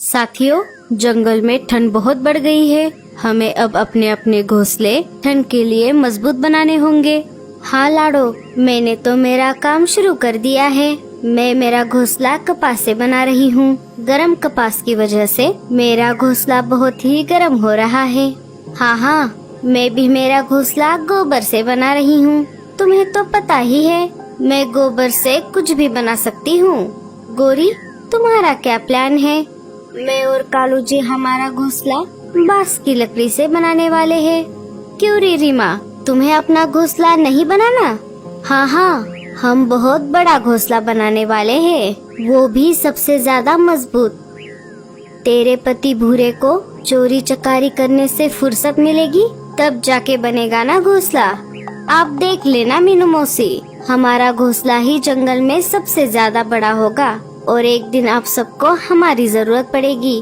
साथियों, जंगल में ठंड बहुत बढ़ गई है। हमें अब अपने अपने घोंसले ठंड के लिए मजबूत बनाने होंगे। हाँ लाडो, मैंने तो मेरा काम शुरू कर दिया है। मैं मेरा घोंसला कपास से बना रही हूँ। गर्म कपास की वजह से मेरा घोंसला बहुत ही गर्म हो रहा है। हाँ, मैं भी मेरा घोंसला गोबर से बना रही हूँ। तुम्हें तो पता ही है, मैं गोबर से कुछ भी बना सकती हूँ। गोरी, तुम्हारा क्या प्लान है? मैं और कालू जी हमारा घोंसला बांस की लकड़ी से बनाने वाले हैं। क्यों रे रीमा, तुम्हें अपना घोंसला नहीं बनाना? हाँ, हम बहुत बड़ा घोंसला बनाने वाले हैं, वो भी सबसे ज्यादा मजबूत। तेरे पति भूरे को चोरी चकारी करने से फुर्सत मिलेगी तब जाके बनेगा ना घोंसला। आप देख लेना मीनू मौसी, हमारा घोंसला ही जंगल में सबसे ज्यादा बड़ा होगा और एक दिन आप सबको हमारी जरूरत पड़ेगी।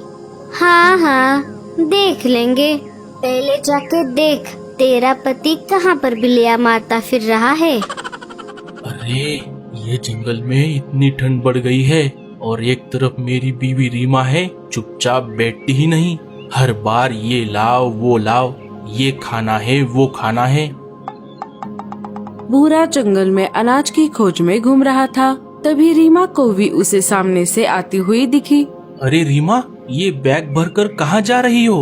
हाँ, देख लेंगे। पहले जाके देख, तेरा पति कहाँ पर बिल्लियाँ मारता फिर रहा है। अरे, ये जंगल में इतनी ठंड बढ़ गई है और एक तरफ मेरी बीवी रीमा है, चुपचाप बैठती ही नहीं। हर बार ये लाओ वो लाओ, ये खाना है वो खाना है। भूरा जंगल में अनाज की खोज में घूम रहा था। तभी रीमा को भी उसे सामने से आती हुई दिखी। अरे रीमा, ये बैग भरकर कहाँ जा रही हो?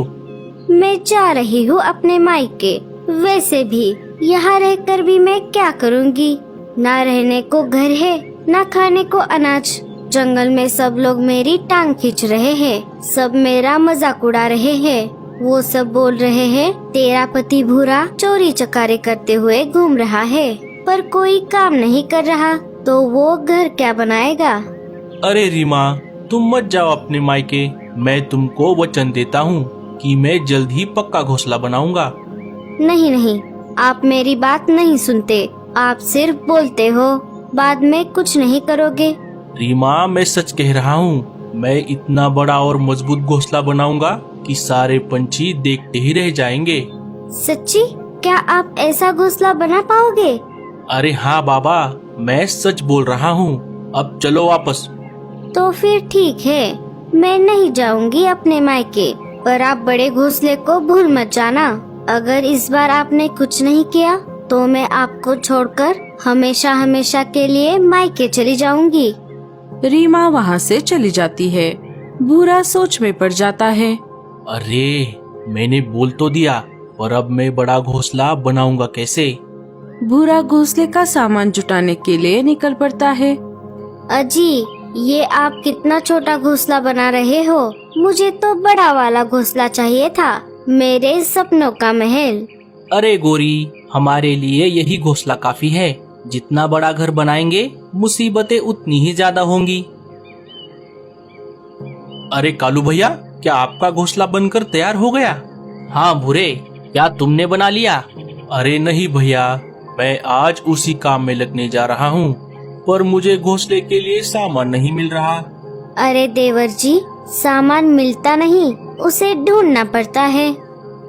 मैं जा रही हूँ अपने मायके। वैसे भी यहाँ रहकर भी मैं क्या करूँगी? ना रहने को घर है, ना खाने को अनाज। जंगल में सब लोग मेरी टांग खींच रहे हैं, सब मेरा मजाक उड़ा रहे हैं। वो सब बोल रहे हैं तेरा पति भूरा चोरी चकारी करते हुए घूम रहा है, पर कोई काम नहीं कर रहा, तो वो घर क्या बनाएगा? अरे रीमा, तुम मत जाओ अपने मायके। मैं तुमको वचन देता हूँ कि मैं जल्द ही पक्का घोंसला बनाऊंगा। नहीं, आप मेरी बात नहीं सुनते। आप सिर्फ बोलते हो, बाद में कुछ नहीं करोगे। रीमा, मैं सच कह रहा हूँ। मैं इतना बड़ा और मजबूत घोंसला बनाऊंगा कि सारे पंछी देखते ही रह जाएंगे। सच्ची? क्या आप ऐसा घोंसला बना पाओगे? अरे हाँ बाबा, मैं सच बोल रहा हूँ। अब चलो वापस। तो फिर ठीक है, मैं नहीं जाऊंगी अपने मायके, पर आप बड़े घोंसले को भूल मत जाना। अगर इस बार आपने कुछ नहीं किया तो मैं आपको छोड़कर हमेशा हमेशा के लिए मायके चली जाऊंगी। रीमा वहाँ से चली जाती है। भूरा सोच में पड़ जाता है। अरे, मैंने बोल तो दिया, पर अब मैं बड़ा घोंसला बनाऊंगा कैसे? भूरा घोंसले का सामान जुटाने के लिए निकल पड़ता है। अजी, ये आप कितना छोटा घोंसला बना रहे हो? मुझे तो बड़ा वाला घोंसला चाहिए था, मेरे सपनों का महल। अरे गोरी, हमारे लिए यही घोंसला काफी है। जितना बड़ा घर बनाएंगे, मुसीबतें उतनी ही ज्यादा होंगी। अरे कालू भैया, क्या आपका घोंसला बनकर तैयार हो गया? हाँ भूरे, क्या तुमने बना लिया? अरे नहीं भैया, मैं आज उसी काम में लगने जा रहा हूँ, पर मुझे घोंसले के लिए सामान नहीं मिल रहा। अरे देवर जी, सामान मिलता नहीं, उसे ढूंढना पड़ता है।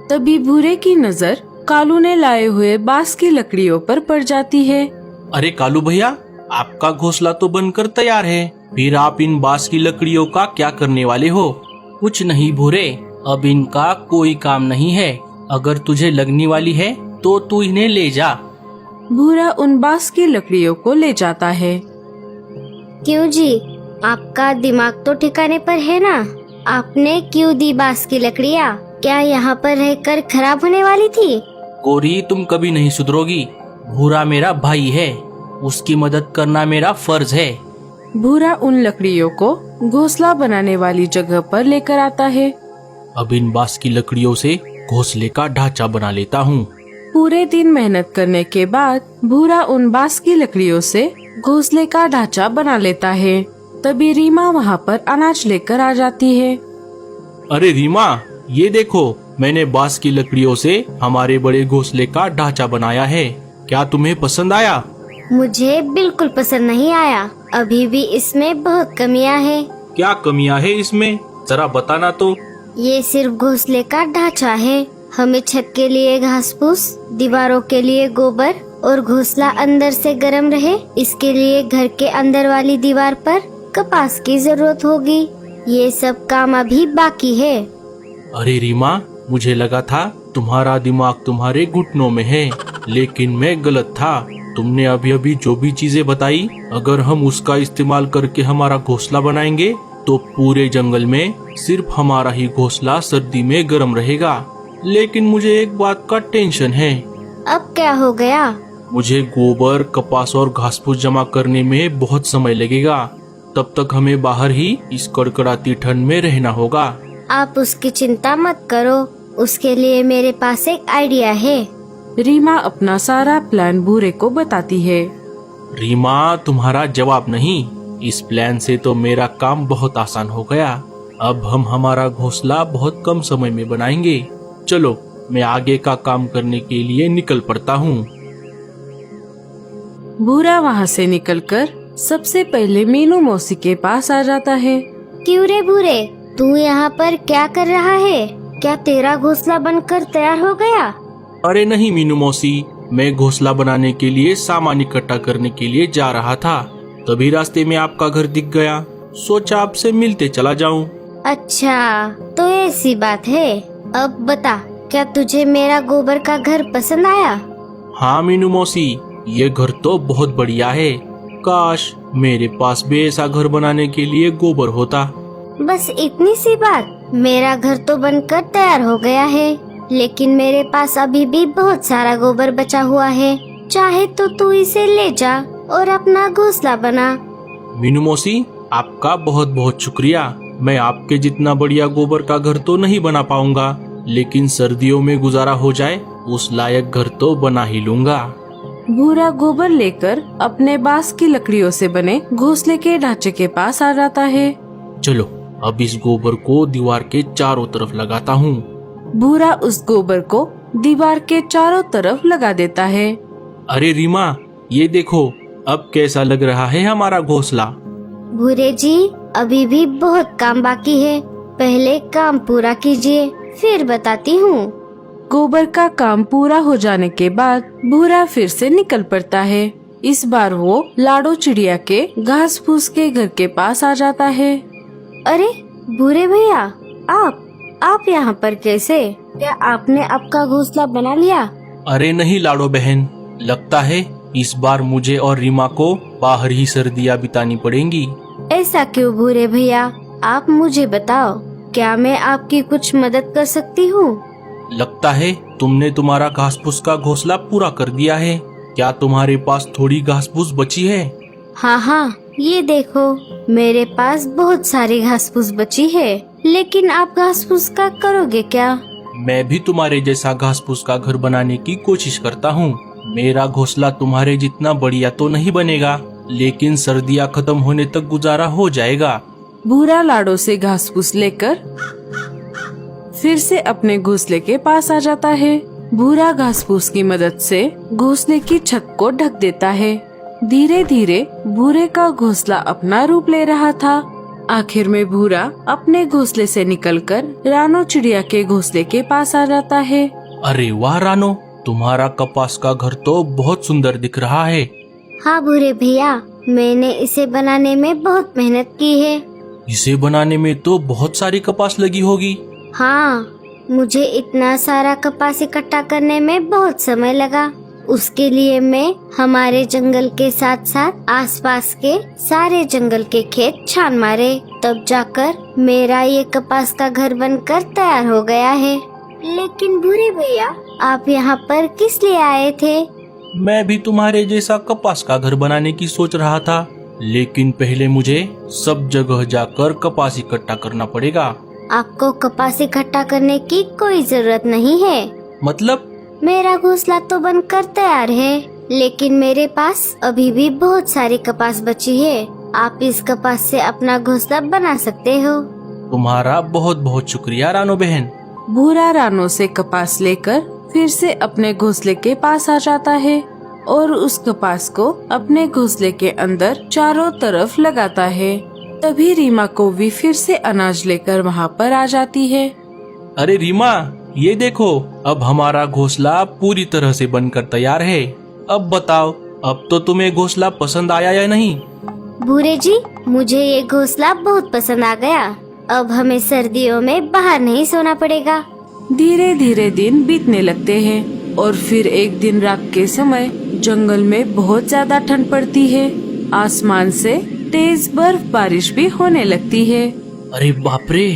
तभी भूरे की नजर कालू ने लाए हुए बांस की लकड़ियों पर पड़ जाती है। अरे कालू भैया, आपका घोंसला तो बनकर तैयार है, फिर आप इन बांस की लकड़ियों का क्या करने वाले हो? कुछ नहीं भूरे, अब इनका कोई काम नहीं है। अगर तुझे लगने वाली है तो तू इन्हें ले जा। भूरा उन बांस की लकड़ियों को ले जाता है। क्यों जी, आपका दिमाग तो ठिकाने पर है ना? आपने क्यों दी बांस की लकड़ियाँ? क्या यहाँ पर रहकर खराब होने वाली थी? गोरी, तुम कभी नहीं सुधरोगी। भूरा मेरा भाई है, उसकी मदद करना मेरा फर्ज है। भूरा उन लकड़ियों को घोंसला बनाने वाली जगह पर लेकर आता है। अब इन बांस की लकड़ियों से घोंसले का ढांचा बना लेता हूँ। पूरे दिन मेहनत करने के बाद भूरा उन बांस की लकड़ियों से घोंसले का ढांचा बना लेता है। तभी रीमा वहाँ पर अनाज लेकर आ जाती है। अरे रीमा, ये देखो, मैंने बांस की लकड़ियों से हमारे बड़े घोंसले का ढांचा बनाया है। क्या तुम्हें पसंद आया? मुझे बिल्कुल पसंद नहीं आया। अभी भी इसमें बहुत कमियां हैं। क्या कमियां है इसमें? जरा बताना तो। ये सिर्फ घोंसले का ढांचा है। हमें छत के लिए घास फूस, दीवारों के लिए गोबर और घोंसला अंदर से गर्म रहे, इसके लिए घर के अंदर वाली दीवार पर कपास की जरूरत होगी। ये सब काम अभी बाकी है। अरे रीमा, मुझे लगा था तुम्हारा दिमाग तुम्हारे घुटनों में है, लेकिन मैं गलत था। तुमने अभी अभी जो भी चीजें बताई, अगर हम उसका इस्तेमाल करके हमारा घोंसला बनाएंगे तो पूरे जंगल में सिर्फ हमारा ही घोंसला सर्दी में गर्म रहेगा। लेकिन मुझे एक बात का टेंशन है। अब क्या हो गया? मुझे गोबर, कपास और घास फूस जमा करने में बहुत समय लगेगा। तब तक हमें बाहर ही इस कड़कड़ाती ठंड में रहना होगा। आप उसकी चिंता मत करो, उसके लिए मेरे पास एक आइडिया है। रीमा अपना सारा प्लान भूरे को बताती है। रीमा, तुम्हारा जवाब नहीं। इस प्लान से तो मेरा काम बहुत आसान हो गया। अब हम हमारा घोंसला बहुत कम समय में बनाएंगे। चलो, मैं आगे का काम करने के लिए निकल पड़ता हूँ। भूरा वहाँ से निकलकर सबसे पहले मीनू मौसी के पास आ जाता है। क्यों रे भूरे, तू यहाँ पर क्या कर रहा है? क्या तेरा घोंसला बनकर तैयार हो गया? अरे नहीं मीनू मौसी, मैं घोंसला बनाने के लिए सामान इकट्ठा करने के लिए जा रहा था। तभी रास्ते में आपका घर दिख गया, सोचा आपसे मिलते चला जाऊं। अच्छा, तो ऐसी बात है। अब बता, क्या तुझे मेरा गोबर का घर पसंद आया? हाँ मीनू मौसी, ये घर तो बहुत बढ़िया है। काश मेरे पास भी ऐसा घर बनाने के लिए गोबर होता। बस इतनी सी बात? मेरा घर तो बनकर तैयार हो गया है, लेकिन मेरे पास अभी भी बहुत सारा गोबर बचा हुआ है। चाहे तो तू इसे ले जा और अपना घोंसला बना। मीनू मौसी, आपका बहुत बहुत शुक्रिया। मैं आपके जितना बढ़िया गोबर का घर तो नहीं बना पाऊंगा, लेकिन सर्दियों में गुजारा हो जाए उस लायक घर तो बना ही लूंगा। भूरा गोबर लेकर अपने बांस की लकड़ियों से बने घोंसले के ढांचे के पास आ जाता है। चलो, अब इस गोबर को दीवार के चारों तरफ लगाता हूँ। भूरा उस गोबर को दीवार के चारों तरफ लगा देता है। अरे रीमा, ये देखो, अब कैसा लग रहा है हमारा घोंसला। भूरे जी, अभी भी बहुत काम बाकी है। पहले काम पूरा कीजिए, फिर बताती हूँ। गोबर का काम पूरा हो जाने के बाद भूरा फिर से निकल पड़ता है। इस बार वो लाडो चिड़िया के घास फूस के घर के पास आ जाता है। अरे भूरे भैया, आप यहाँ पर कैसे? क्या आपने आपका घोंसला बना लिया? अरे नहीं लाडो बहन, लगता है इस बार मुझे और रीमा को बाहर ही सर्दियाँ बितानी पड़ेंगी। ऐसा क्यों भूरे भैया? आप मुझे बताओ, क्या मैं आपकी कुछ मदद कर सकती हूँ? लगता है तुमने तुम्हारा घास फूस का घोंसला पूरा कर दिया है। क्या तुम्हारे पास थोड़ी घास फूस बची है? हाँ, ये देखो, मेरे पास बहुत सारी घास फूस बची है। लेकिन आप घास फूस का करोगे क्या? मैं भी तुम्हारे जैसा घास फूस का घर बनाने की कोशिश करता हूँ। मेरा घोंसला तुम्हारे जितना बढ़िया तो नहीं बनेगा, लेकिन सर्दियाँ खत्म होने तक गुजारा हो जाएगा। भूरा लाडो से घास फूस लेकर फिर से अपने घोंसले के पास आ जाता है। भूरा घास फूस की मदद से घोंसले की छत को ढक देता है। धीरे धीरे भूरे का घोंसला अपना रूप ले रहा था। आखिर में भूरा अपने घोंसले से निकलकर रानो चिड़िया के घोंसले के पास आ जाता है। अरे वाह रानो, तुम्हारा कपास का घर तो बहुत सुंदर दिख रहा है। हाँ भूरे भैया, मैंने इसे बनाने में बहुत मेहनत की है। इसे बनाने में तो बहुत सारी कपास लगी होगी। हाँ, मुझे इतना सारा कपास इकट्ठा करने में बहुत समय लगा। उसके लिए मैं हमारे जंगल के साथ साथ आसपास के सारे जंगल के खेत छान मारे, तब जाकर मेरा ये कपास का घर बनकर तैयार हो गया है। लेकिन भूरे भैया, आप यहाँ पर किस लिए आए थे? मैं भी तुम्हारे जैसा कपास का घर बनाने की सोच रहा था, लेकिन पहले मुझे सब जगह जाकर कपास इकट्ठा करना पड़ेगा। आपको कपास इकट्ठा करने की कोई जरूरत नहीं है। मतलब? मेरा घोंसला तो बनकर तैयार है, लेकिन मेरे पास अभी भी बहुत सारी कपास बची है। आप इस कपास से अपना घोंसला बना सकते हो। तुम्हारा बहुत बहुत शुक्रिया रानो बहन। भूरा रानो से कपास लेकर फिर से अपने घोंसले के पास आ जाता है और उस कपास को अपने घोंसले के अंदर चारों तरफ लगाता है। तभी रीमा को भी फिर से अनाज लेकर वहाँ पर आ जाती है। अरे रीमा, ये देखो, अब हमारा घोंसला पूरी तरह से बनकर तैयार है। अब बताओ, अब तो तुम्हें घोंसला पसंद आया या नहीं? भूरे जी, मुझे ये घोंसला बहुत पसंद आ गया। अब हमें सर्दियों में बाहर नहीं सोना पड़ेगा। धीरे धीरे दिन बीतने लगते हैं और फिर एक दिन रात के समय जंगल में बहुत ज्यादा ठंड पड़ती है। आसमान से तेज बर्फ बारिश भी होने लगती है। अरे बाप रे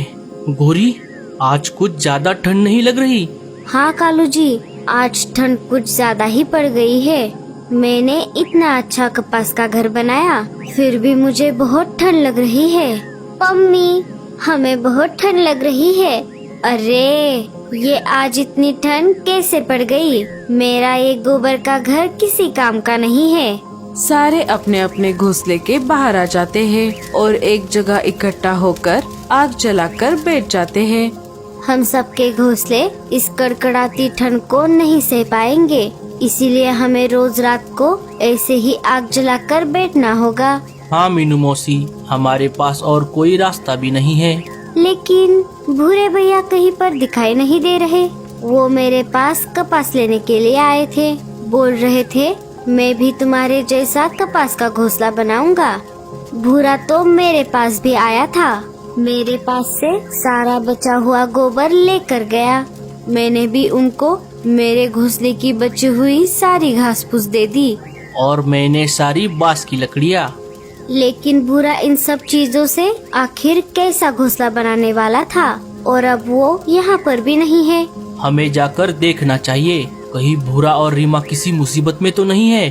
गोरी, आज कुछ ज्यादा ठंड नहीं लग रही। हाँ कालू जी, आज ठंड कुछ ज्यादा ही पड़ गई है। मैंने इतना अच्छा कपास का घर बनाया, फिर भी मुझे बहुत ठंड लग रही है। मम्मी, हमें बहुत ठंड लग रही है। अरे ये आज इतनी ठंड कैसे पड़ गई? मेरा ये गोबर का घर किसी काम का नहीं है। सारे अपने अपने घोंसले के बाहर आ जाते हैं और एक जगह इकट्ठा होकर आग जलाकर बैठ जाते हैं। हम सबके घोंसले इस कड़कड़ाती ठंड को नहीं सह पाएंगे, इसीलिए हमें रोज रात को ऐसे ही आग जलाकर बैठना होगा। हाँ मीनू मौसी, हमारे पास और कोई रास्ता भी नहीं है। लेकिन भूरे भैया कहीं पर दिखाई नहीं दे रहे। वो मेरे पास कपास लेने के लिए आए थे, बोल रहे थे मैं भी तुम्हारे जैसा कपास का घोंसला बनाऊंगा। भूरा तो मेरे पास भी आया था, मेरे पास से सारा बचा हुआ गोबर लेकर गया। मैंने भी उनको मेरे घोंसले की बची हुई सारी घास फूस दे दी और मैंने सारी बांस की लकड़ियाँ। लेकिन भूरा इन सब चीजों से आखिर कैसा घोंसला बनाने वाला था, और अब वो यहाँ पर भी नहीं है। हमें जाकर देखना चाहिए, कहीं भूरा और रीमा किसी मुसीबत में तो नहीं है।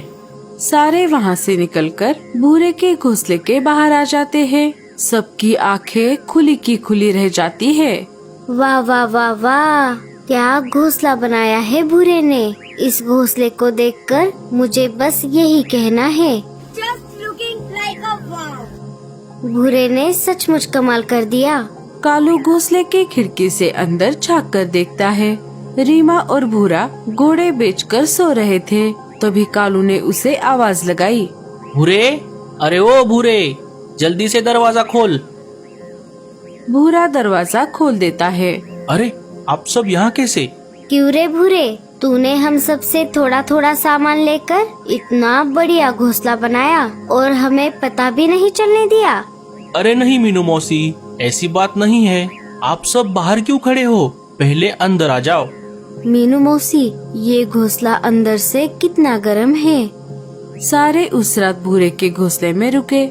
सारे वहाँ से निकलकर भूरे के घोंसले के बाहर आ जाते हैं। सबकी आंखें खुली की खुली रह जाती है। वाह वाह वाह वाह, क्या घोंसला बनाया है भूरे ने। इस घोंसले को देखकर मुझे बस यही कहना है, भूरे ने सचमुच कमाल कर दिया। कालू घोंसले के खिड़की से अंदर झांक कर देखता है। रीमा और भूरा घोड़े बेचकर सो रहे थे। तभी कालू ने उसे आवाज लगाई, भूरे, अरे ओ भूरे, जल्दी से दरवाजा खोल। भूरा दरवाजा खोल देता है। अरे आप सब यहाँ कैसे? क्यों रे भूरे, तूने हम सब से थोड़ा थोड़ा सामान लेकर इतना बढ़िया घोंसला बनाया और हमें पता भी नहीं चलने दिया। अरे नहीं मीनू मौसी, ऐसी बात नहीं है। आप सब बाहर क्यों खड़े हो? पहले अंदर आ जाओ। मीनू मौसी, ये घोंसला अंदर से कितना गर्म है। सारे उस रात भूरे के घोंसले में रुके।